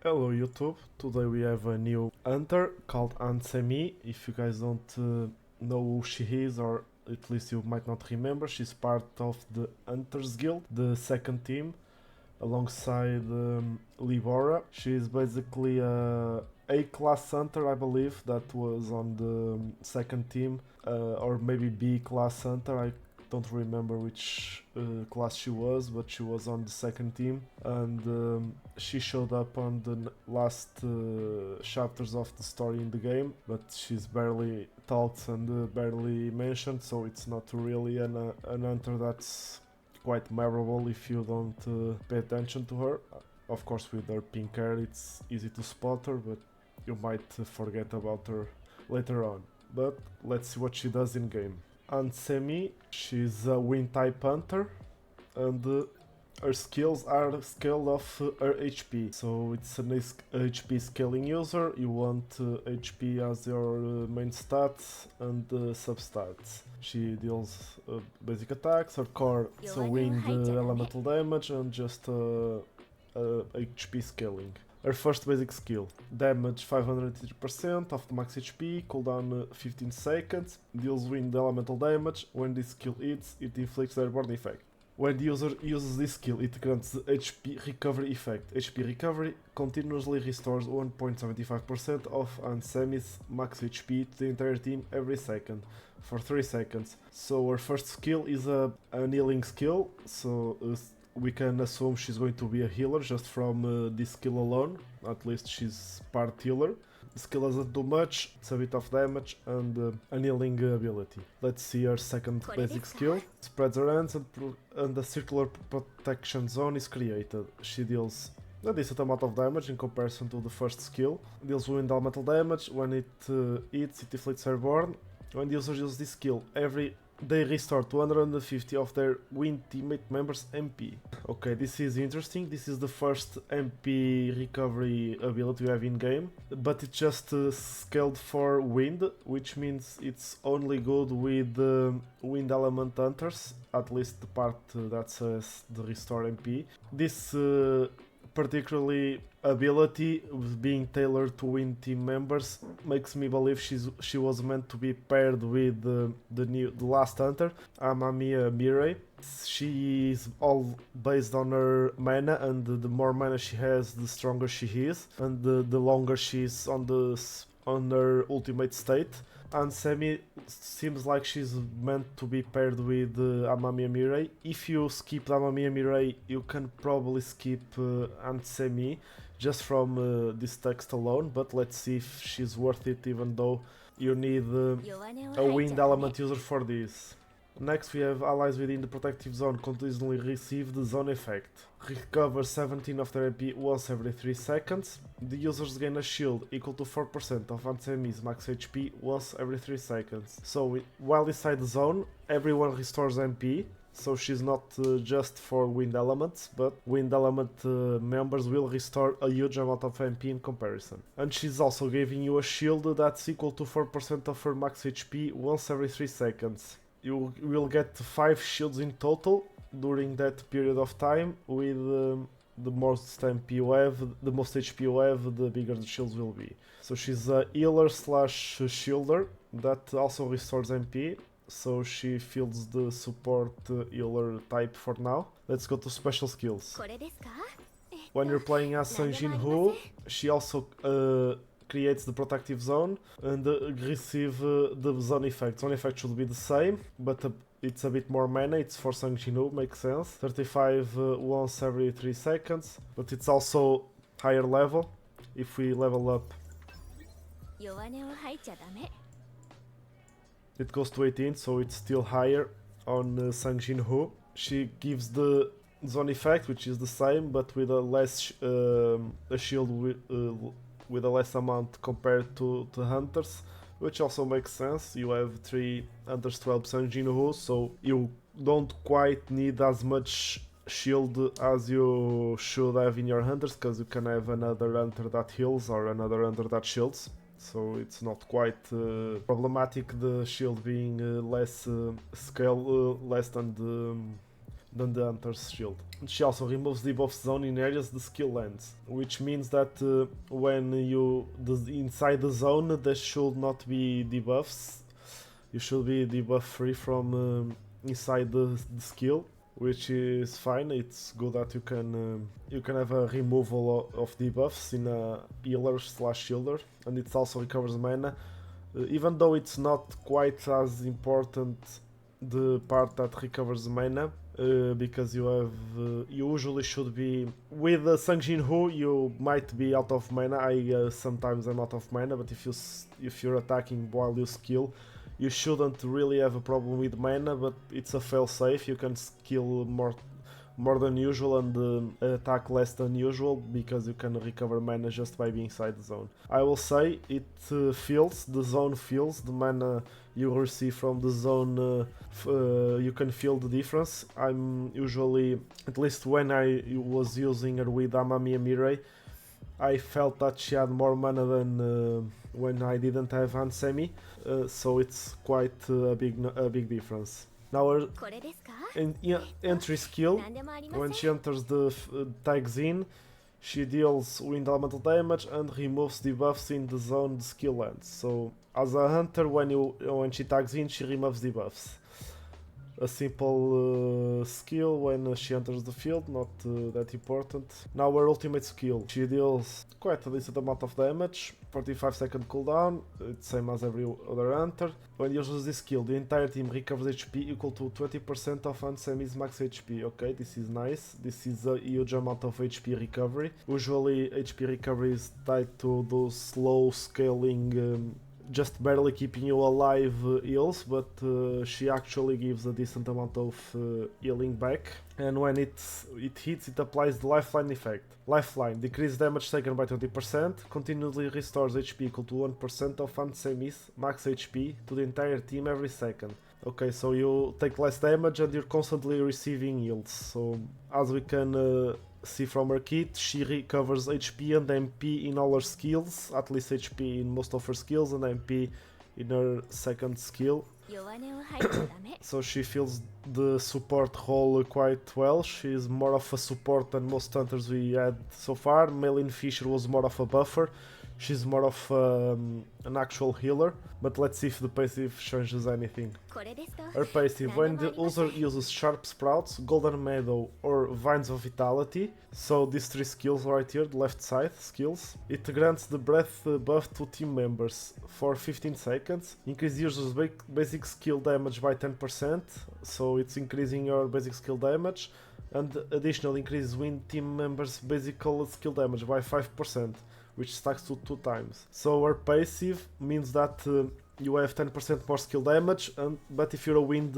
Hello YouTube, today we have a new hunter called Ansemi. If you guys don't know who she is, or at least you might not remember, she's part of the Hunters Guild, the second team, alongside Libora. She's basically a A-class hunter, I believe, that was on the second team, or maybe B-class hunter, I don't remember which class she was, but she was on the second team, and she showed up on the last chapters of the story in the game, but she's barely talked and barely mentioned, so it's not really an hunter that's quite memorable if you don't pay attention to her. Of course, with her pink hair, it's easy to spot her, but you might forget about her later on. But let's see what she does in game. Ansemi, she's a wind type hunter, and her skills are scaled off her HP. So it's an HP scaling user. You want HP as your main stats and substats. She deals basic attacks, her core, so wind elemental damage, and just HP scaling. Her first basic skill, damage 580% of the max HP, cooldown 15 seconds, deals wind elemental damage. When this skill hits, it inflicts airborne effect. When the user uses this skill, it grants the HP recovery effect. HP recovery continuously restores 1.75% of Ansemi's max HP to the entire team every second, for 3 seconds. So her first skill is a healing skill, so we can assume she's going to be a healer just from this skill alone. At least she's part healer. The skill doesn't do much, it's a bit of damage and a healing ability. Let's see her second basic skill. Spreads her hands and a circular protection zone is created. She deals a decent amount of damage in comparison to the first skill. Deals wind elemental damage. When it hits, it inflicts airborne. When the user uses this skill, they restore 250 of their wind teammate members' MP. Okay, this is interesting. This is the first MP recovery ability we have in game, but it's just scaled for wind, which means it's only good with wind element hunters, at least the part that says the restore MP. This particularly ability being tailored to win team members makes me believe she was meant to be paired with the last hunter, Amamiya Mirei. She is all based on her mana, and the more mana she has, the stronger she is, and the longer she is on her ultimate state. Ansemi seems like she's meant to be paired with Amamiya Mirei. If you skip Amamiya Mirei, you can probably skip Ansemi just from this text alone, but let's see if she's worth it, even though you need a wind element user for this. Next we have allies within the protective zone continuously receive the zone effect. Recover 17 of their MP once every 3 seconds. The users gain a shield equal to 4% of Ansemi's max HP once every 3 seconds. So while inside the zone, everyone restores MP. So she's not just for wind elements, but wind element members will restore a huge amount of MP in comparison. And she's also giving you a shield that's equal to 4% of her max HP once every 3 seconds. You will get 5 shields in total during that period of time. With the most MP you have, the most HP you have, the bigger the shields will be. So she's a healer slash shielder that also restores MP. So she fills the support healer type for now. Let's go to special skills. When you're playing as Sung Jin-Ho, she also creates the protective zone and receive the zone effect. Zone effect should be the same, but it's a bit more mana. It's for Sung Jin-Ho, makes sense. 35 once every 3 seconds, but it's also higher level. If we level up, it goes to 18, so it's still higher on Sung Jin-Ho. She gives the zone effect, which is the same, but with a less a shield with a less amount compared to hunters, which also makes sense. You have 3 hunters to help Sung Jin-Ho, so you don't quite need as much shield as you should have in your hunters, because you can have another hunter that heals or another hunter that shields. So it's not quite problematic, the shield being less scale, less than than the Hunter's shield. She also removes debuff zone in areas the skill lands, which means that when inside the zone there should not be debuffs. You should be debuff free from inside the skill, which is fine. It's good that you can have a removal of debuffs in a healer slash shielder, and it also recovers mana. Even though it's not quite as important the part that recovers mana, because you usually should be with Sang Jin-Woo. You might be out of mana. Sometimes I'm out of mana, but if you're attacking while you skill, you shouldn't really have a problem with mana, but it's a fail-safe. You can skill more than usual and attack less than usual, because you can recover mana just by being inside the zone. I will say the zone feels the mana you receive from the zone. You can feel the difference. I'm usually, at least when I was using her with Amamiya Mirei, I felt that she had more mana than when I didn't have Hansemi, so it's quite a big difference. Now her entry skill, when she enters the tags in, she deals wind elemental damage and removes debuffs in the zone the skill lands. So as a hunter, when she tags in, she removes debuffs. A simple skill when she enters the field, not that important. Now her ultimate skill, she deals quite a decent amount of damage, 45-second cooldown, it's same as every other hunter. When you use this skill, the entire team recovers HP equal to 20% of Hansemi's max HP. Okay, this is nice. This is a huge amount of HP recovery. Usually HP recovery is tied to those slow scaling, just barely keeping you alive heals, but she actually gives a decent amount of healing back. And when it hits, it applies the Lifeline effect. Lifeline, decrease damage taken by 20%, continually restores HP equal to 1% of Hansemi's max HP to the entire team every second. Okay, so you take less damage and you're constantly receiving heals. So as we can see from her kit, she recovers HP and MP in all her skills, at least HP in most of her skills and MP in her second skill. So she fills the support role quite well. She's more of a support than most hunters we had so far. Maylin Fisher was more of a buffer. She's more of an actual healer, but let's see if the passive changes anything. Her passive, when the user uses Sharp Sprouts, Golden Meadow or Vines of Vitality, so these three skills right here, the left side skills, it grants the breath buff to team members for 15 seconds, increase users' basic skill damage by 10%, so it's increasing your basic skill damage, and additionally increases wind team members' basic skill damage by 5%. Which stacks to 2 times. So her passive means that you have 10% more skill damage, but if you're a wind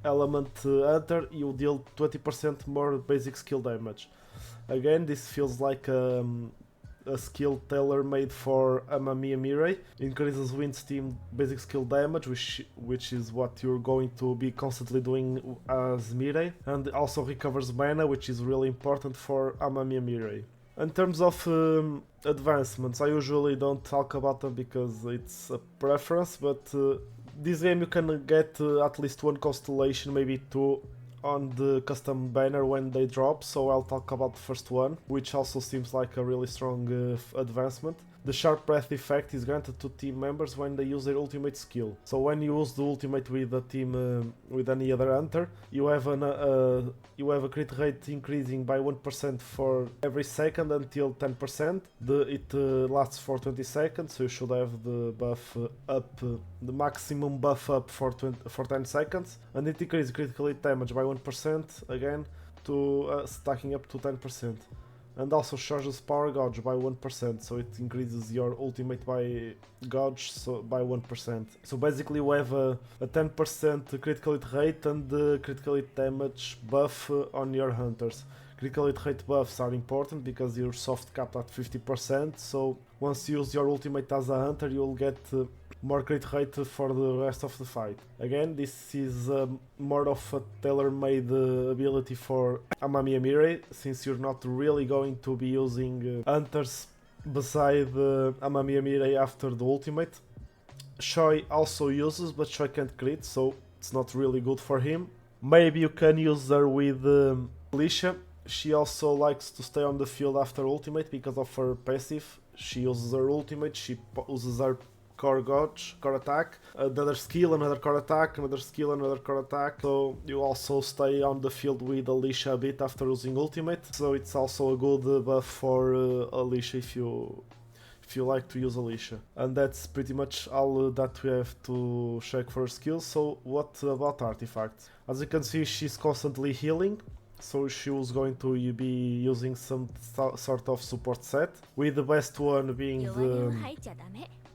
element hunter, you deal 20% more basic skill damage. Again, this feels like a skill tailor-made for Amamiya Mirei. Increases wind's team basic skill damage, which is what you're going to be constantly doing as Mirei, and also recovers mana, which is really important for Amamiya Mirei. In terms of advancements, I usually don't talk about them because it's a preference, but this game you can get at least one constellation, maybe 2, on the custom banner when they drop, so I'll talk about the first one, which also seems like a really strong advancement. The Sharp Breath effect is granted to team members when they use their ultimate skill. So when you use the ultimate with a team, with any other hunter, you have a crit rate increasing by 1% for every second until 10%. It lasts for 20 seconds, so you should have the buff up, the maximum buff up for 10 seconds, and it increases critical hit damage by 1% again to stacking up to 10%. And also charges power gouge by 1%, so it increases your ultimate by gouge by 1%. So basically we have a 10% critical hit rate and the critical hit damage buff on your hunters. Critical hit rate buffs are important because you're soft capped at 50%, so once you use your ultimate as a hunter you'll get more crit rate for the rest of the fight. Again, this is more of a tailor-made ability for Amamiya Mirei, since you're not really going to be using hunters beside Amamiya Mirei after the ultimate. Choi also uses, but Choi can't crit, so it's not really good for him. Maybe you can use her with Alicia. She also likes to stay on the field after ultimate because of her passive. She uses her ultimate, she uses her core gauge, core attack, another skill, another core attack, another skill, another core attack. So you also stay on the field with Alicia a bit after using ultimate. So it's also a good buff for Alicia if you like to use Alicia. And that's pretty much all that we have to check for her skills. So what about artifacts? As you can see, she's constantly healing. So she was going to be using some sort of support set, with the best one being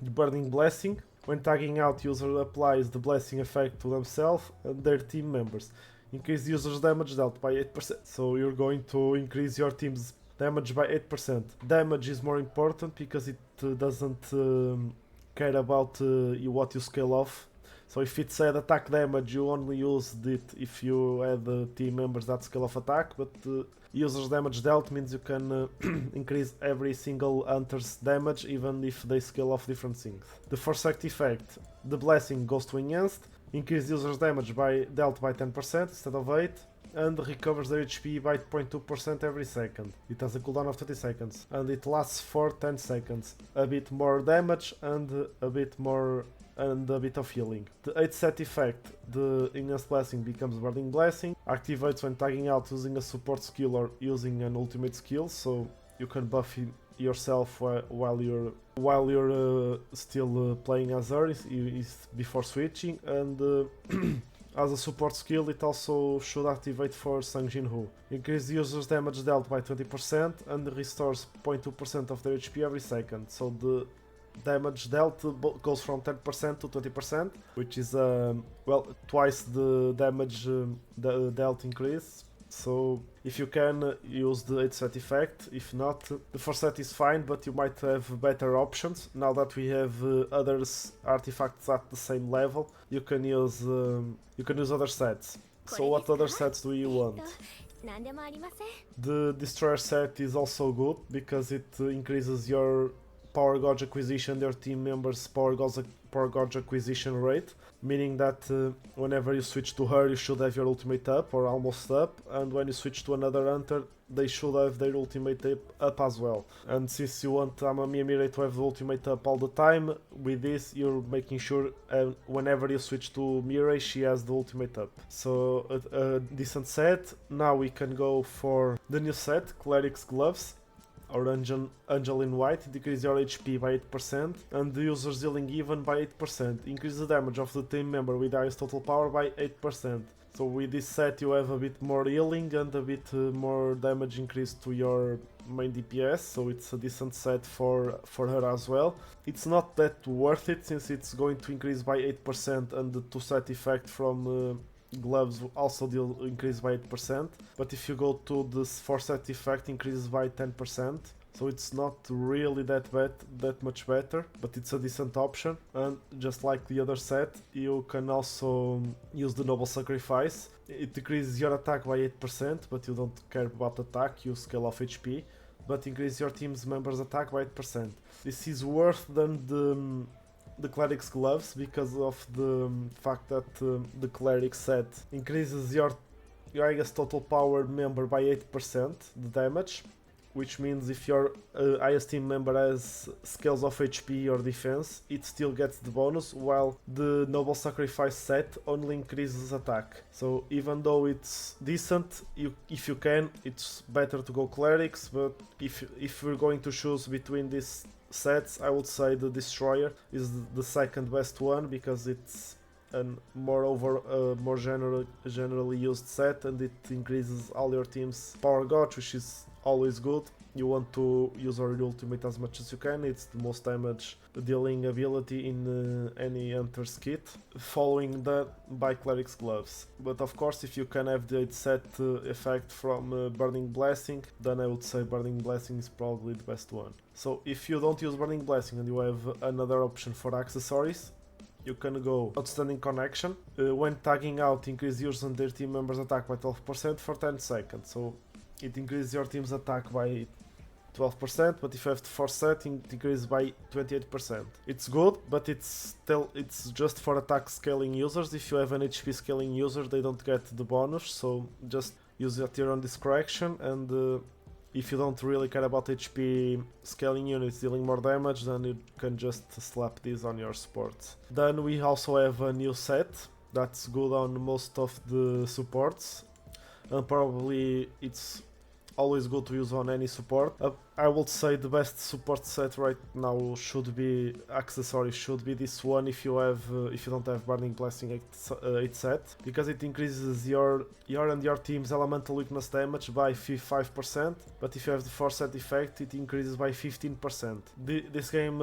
the Burning Blessing. When tagging out, user applies the blessing effect to themselves and their team members. Increase users' damage dealt by 8%. So you're going to increase your team's damage by 8%. Damage is more important because it doesn't care about what you scale off. So if it said attack damage, you only used it if you had team members that scale off attack, but users damage dealt means you can increase every single hunter's damage even if they scale off different things. The Foresight effect, the blessing goes to enhanced, increase users damage dealt by 10% instead of 8, and recovers their HP by 0.2% every second. It has a cooldown of 30 seconds and it lasts for 10 seconds. A bit more damage and a bit of healing. The 8 set effect, the Enhanced Blessing becomes Burning Blessing, activates when tagging out using a support skill or using an ultimate skill, so you can buff yourself while you're still playing as her before switching, and as a support skill it also should activate for Sang Jinwoo. Increase the user's damage dealt by 20% and restores 0.2% of their HP every second, so the damage dealt goes from 10% to 20%, which is twice the damage dealt increase. So if you can, use the 8 set effect. If not, the 4 set is fine, but you might have better options. Now that we have other artifacts at the same level, you can use other sets. So what other sets do you want? The Destroyer set is also good because it increases your Power Gauge acquisition, your team members' Power Gauge acquisition rate, meaning that whenever you switch to her you should have your ultimate up or almost up, and when you switch to another hunter they should have their ultimate up as well. And since you want Amami Emirai to have the ultimate up all the time, with this you're making sure whenever you switch to Mirai she has the ultimate up. So a decent set. Now we can go for the new set, Cleric's Gloves, or Angel in White. Decrease your HP by 8% and the user's healing even by 8%. Increase the damage of the team member with highest total power by 8%. So with this set you have a bit more healing and a bit more damage increase to your main DPS, so it's a decent set for her as well. It's not that worth it since it's going to increase by 8% and the 2 set effect from gloves also increase by 8%, but if you go to this 4 set effect increases by 10%, so it's not really that much better, but it's a decent option. And just like the other set, you can also use the Noble Sacrifice. It decreases your attack by 8%, but you don't care about attack, you scale off HP, but increase your team's members' attack by 8%. This is worse than the Cleric's Gloves because of the fact that the Cleric set increases your highest total power member by 8% the damage, which means if your highest team member has scales of HP or defense, it still gets the bonus, while the Noble Sacrifice set only increases attack. So even though it's decent, if you can, it's better to go Clerics, but if you're going to choose between these sets, I would say the Destroyer is the second best one because it's a more generally used set and it increases all your team's power gauge, which is always good. You want to use your ultimate as much as you can. It's the most damage dealing ability in any hunter's kit, following that by Cleric's Gloves. But of course, if you can have the 8 set effect from Burning Blessing, then I would say Burning Blessing is probably the best one. So if you don't use Burning Blessing and you have another option for accessories, you can go Outstanding Connection. When tagging out, increase yours and their team members' attack by 12% for 10 seconds. So it increases your team's attack by 12%, but if you have the force setting, it increases by 28%. It's good, but it's just for attack scaling users. If you have an HP scaling user, they don't get the bonus, so just use it at your own discretion. And if you don't really care about HP scaling units dealing more damage, then you can just slap these on your supports. Then we also have a new set that's good on most of the supports, and probably it's always good to use on any support. I would say the best support set right now should be accessory, should be this one if you don't have Burning Blessing 8 set, because it increases your and your team's elemental weakness damage by 5%, but if you have the force set effect, it increases by 15%. This game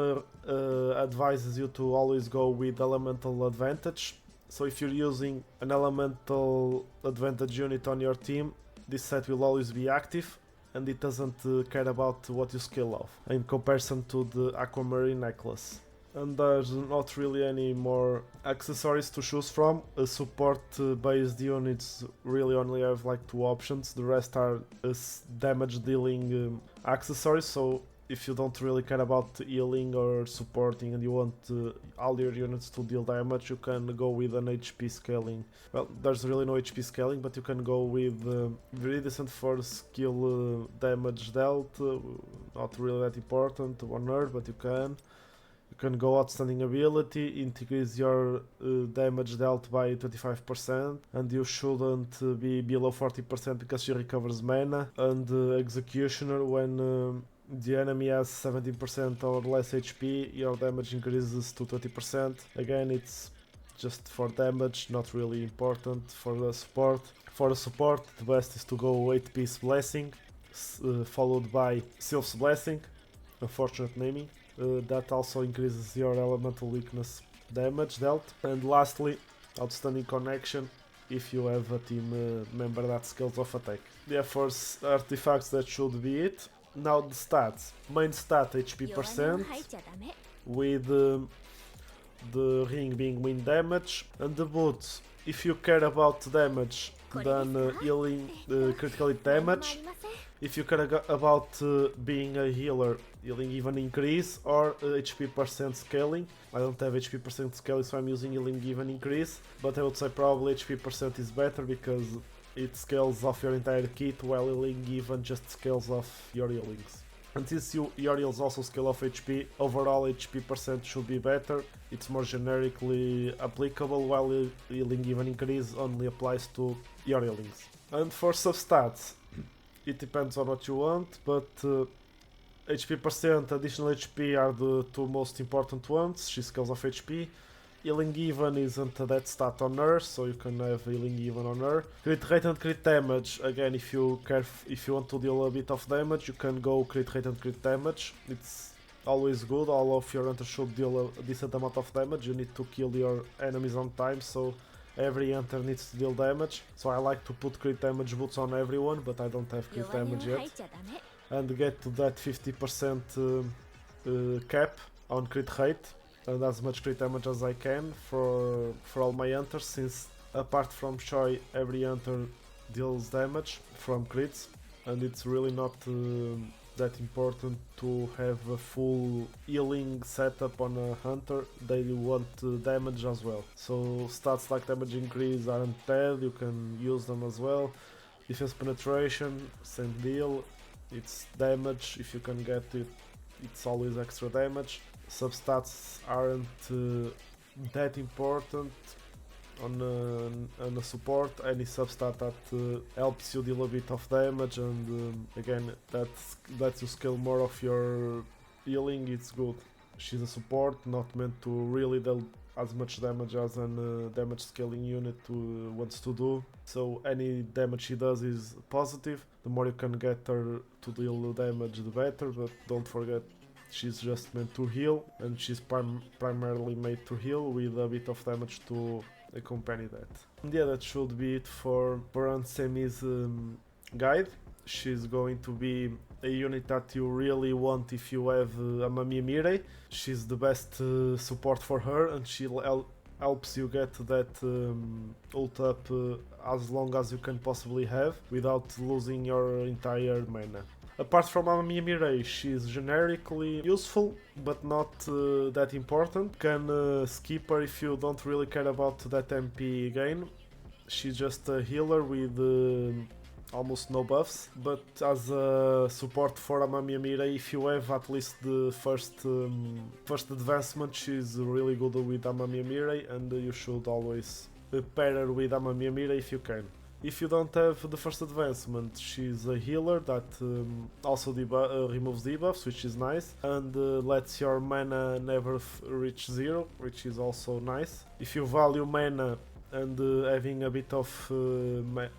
advises you to always go with elemental advantage, so if you're using an elemental advantage unit on your team, this set will always be active, and it doesn't care about what you skill off, in comparison to the Aquamarine necklace. And there's not really any more accessories to choose from. Support based units really only have like 2 options, the rest are damage dealing accessories, so if you don't really care about healing or supporting and you want all your units to deal damage, you can go with an HP scaling. Well, there's really no HP scaling, but you can go with Viridescent for skill damage dealt, not really that important on Earth, but you can. You can go Outstanding Ability, increase your damage dealt by 25%, and you shouldn't be below 40% because she recovers mana. And Executioner, when the enemy has 17% or less HP, your damage increases to 20%. Again, it's just for damage, not really important for the support. For the support, the best is to go 8-piece Blessing, followed by Sylph's Blessing, unfortunate naming. That also increases your elemental weakness damage dealt. And lastly, Outstanding Connection, if you have a team member that scales off attack. Yeah, for artifacts that should be it. Now the stats. Main stat HP percent, with the ring being win damage, and the boots. If you care about damage, then healing critical hit damage. If you care about being a healer, healing even increase, or HP percent scaling. I don't have HP percent scaling, so I'm using healing even increase, but I would say probably HP percent is better because it scales off your entire kit, while healing even just scales off your healings. And since your heals also scale off HP, overall HP percent should be better. It's more generically applicable, while healing even increase only applies to your healings. And for substats, it depends on what you want, but HP percent, additional HP are the 2 most important ones. She scales off HP. Healing even isn't that stat on her, so you can have healing even on her. Crit rate and crit damage, again, if you want to deal a bit of damage, you can go crit rate and crit damage. It's always good. All of your hunters should deal a decent amount of damage. You need to kill your enemies on time, so every hunter needs to deal damage. So I like to put crit damage boots on everyone, but I don't have crit damage yet. And get to that 50% cap on crit rate, and as much crit damage as I can for all my hunters, since apart from Choi, every hunter deals damage from crits, and it's really not that important to have a full healing setup on a hunter. They want damage as well, so stats like damage increase aren't bad, you can use them as well. Defense penetration, same deal, it's damage, if you can get it, it's always extra damage. Substats aren't that important on a support. Any substat that helps you deal a bit of damage, and again that lets you scale more of your healing, it's good. She's a support, not meant to really deal as much damage as an damage scaling unit wants to do, so any damage she does is positive. The more you can get her to deal damage, the better, but don't forget she's just meant to heal, and she's primarily made to heal with a bit of damage to accompany that. And yeah, that should be it for Ansemi's guide. She's going to be a unit that you really want if you have Amamiya Mirei. She's the best support for her, and she'll helps you get that ult up as long as you can possibly have without losing your entire mana. Apart from Amami Mirei, she's generically useful, but not that important. Can skip her if you don't really care about that MP gain. She's just a healer with almost no buffs, but as a support for Amami Mirei, if you have at least the first advancement, she's really good with Amami Mirei, and you should always pair her with Amami Mirei if you can. If you don't have the first advancement, she's a healer that also removes debuffs, which is nice, and lets your mana never reach 0, which is also nice. If you value mana and having a bit of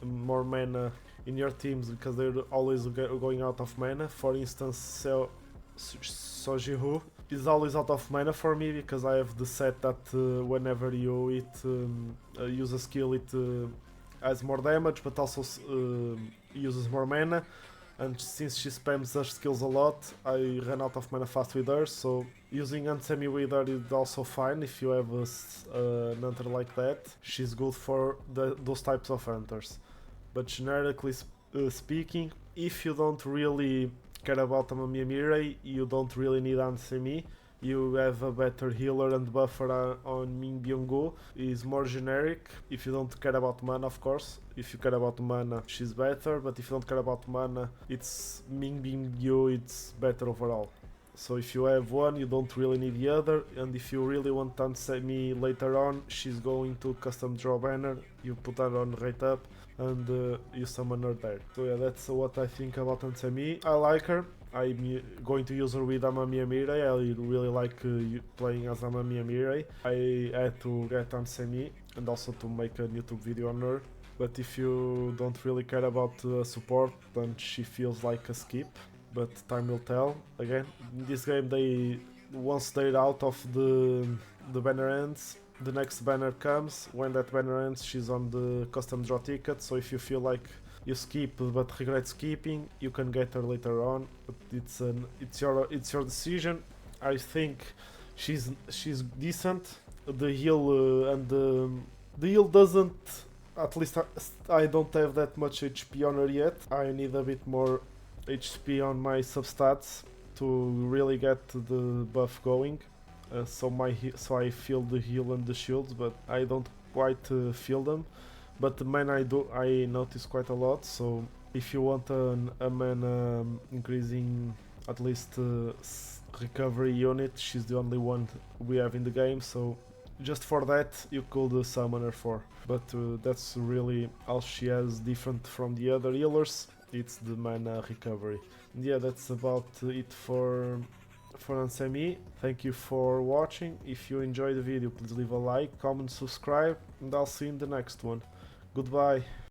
more mana in your teams, because they're always going out of mana, for instance, Sojihu is always out of mana for me because I have the set that whenever you use a skill, it has more damage but also uses more mana, and since she spams her skills a lot, I run out of mana fast with her, so using Ansemi with her is also fine if you have an hunter like that. She's good for those types of hunters. But generically speaking, if you don't really care about Amami Mirei, you don't really need Ansemi. You have a better healer and buffer on Ming Byung-gu. Is more generic if you don't care about mana, of course. If you care about mana, she's better, but if you don't care about mana, it's Ming Byung-gu, it's better overall. So if you have one, you don't really need the other, and if you really want Ansemi later on, she's going to custom draw banner, you put her on right up, and you summon her there. So yeah, that's what I think about Ansemi. I like her. I'm going to use her with Amami Mirei. I really like playing as Amami Mirei. I had to get Ansemi and also to make a YouTube video on her. But if you don't really care about support, then she feels like a skip. But time will tell. Again, in this game, once they're out of the banner ends, the next banner comes. When that banner ends, she's on the custom draw ticket. So if you feel like you skip but regret skipping, you can get her later on. But it's your decision. I think she's decent. The heal the heal doesn't. At least I don't have that much HP on her yet. I need a bit more HP on my substats to really get the buff going. So I feel the heal and the shields, but I don't quite feel them. But the mana I notice quite a lot. So if you want a mana increasing at least recovery unit, she's the only one we have in the game. So just for that you could summon her for. But that's really all she has different from the other healers. It's the mana recovery. And yeah, that's about it for Ansemi. Thank you for watching. If you enjoyed the video, please leave a like, comment, subscribe, and I'll see you in the next one. Goodbye.